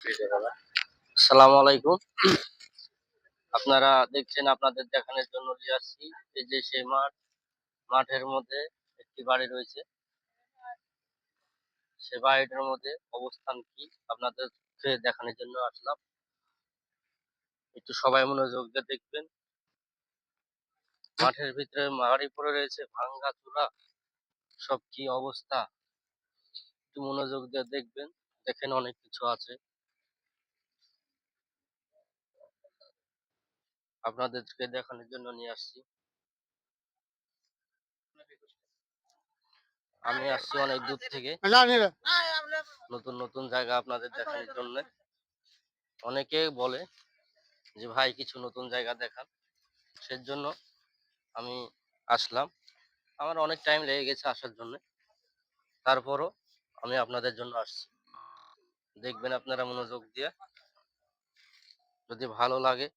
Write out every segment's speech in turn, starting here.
আসসালামু আলাইকুম। আপনারা দেখছেন, আপনাদের দেখানোর জন্য নিয়ে আসছি। এই যে সেই মাঠ, মাঠের মধ্যে একটি বাড়ি রয়েছে। সে বাড়িটার মধ্যে অবস্থান কি আপনাদেরকে দেখানোর জন্য আসলাম। একটু সবাই মনোযোগ দিয়ে দেখবেন। মাঠের ভিতরে বাড়ি পড়ে রয়েছে ভাঙ্গা চূড়া, সব কি অবস্থা একটু মনোযোগ দিয়ে দেখবেন। দেখেন অনেক কিছু আছে, আপনাদেরকে দেখানোর জন্য নিয়ে আসছি। আমি আসছি অনেক দূর থেকে, নতুন নতুন জায়গা আপনাদের দেখানোর জন্য। অনেকে বলে যে ভাই কিছু নতুন জায়গা দেখান, সেজন্য আমি আসলাম। আমার অনেক টাইম লেগে গেছে আসার জন্য, তারপরও আমি আপনাদের জন্য আসছি। দেখবেন আপনারা মনোযোগ দিয়ে, যদি ভালো লাগে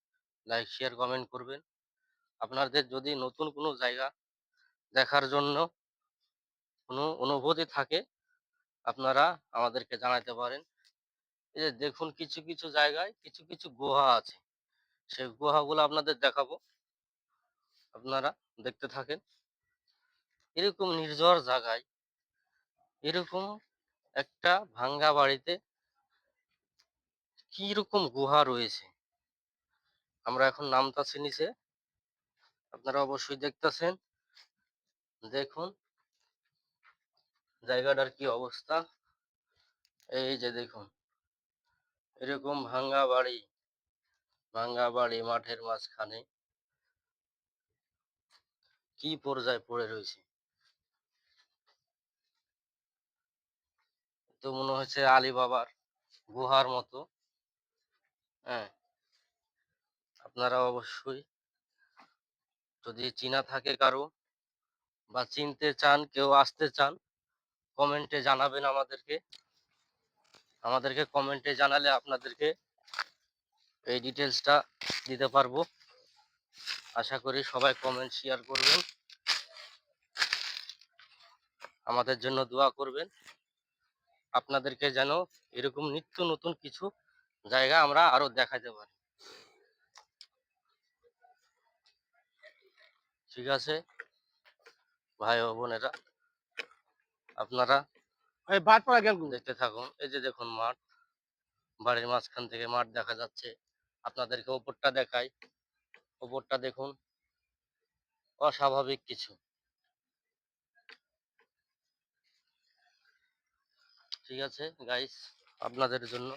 লাইক শেয়ার কমেন্ট করবেন। আপনাদের যদি নতুন কোনো জায়গা দেখার জন্য কোনো অনুভূতি থাকে, আপনারা আমাদেরকে জানাতে পারেন। এই যে দেখুন, কিছু কিছু জায়গায় কিছু কিছু গুহা আছে, সেই গুহাগুলো আপনাদের দেখাবো, আপনারা দেখতে থাকেন। এরকম নির্ঝর জায়গায়, এরকম একটা ভাঙ্গা বাড়িতে কি রকম গুহা রয়েছে। আমরা এখন নামতাছি নিচে, আপনারা অবশ্যই দেখতেছেন। দেখুন জায়গাটার কি অবস্থা। এই যে দেখুন, এরকম ভাঙ্গা বাড়ি, ভাঙ্গা বাড়ি মাঠের মাঝখানে কি পর্যায়ে পড়ে রয়েছে। তো মনে হচ্ছে আলী বাবার গুহার মতো। হ্যাঁ, আপনারা অবশ্যই যদি চিনা থাকে কারো, বা চিনতে চান, কেউ আসতে চান, কমেন্টে জানাবেন আমাদেরকে। আমাদেরকে কমেন্টে জানালে আপনাদেরকে এই ডিটেলসটা দিতে পারবো। আশা করি সবাই কমেন্ট শেয়ার করবেন, আমাদের জন্য দোয়া করবেন। আপনাদেরকে যেন এরকম নিত্য নতুন কিছু জায়গা আমরা আরো দেখাতে পারি। ঠিক আছে ভাই ও বোনেরা, আপনারা দেখতে থাকুন। এই যে দেখুন মাঠ, বাড়ির মাঝখান থেকে মাঠ দেখা যাচ্ছে। আপনাদেরকে ওপরটা দেখাই, ওপরটা দেখুন, অস্বাভাবিক কিছু। ঠিক আছে গাইস, আপনাদের জন্য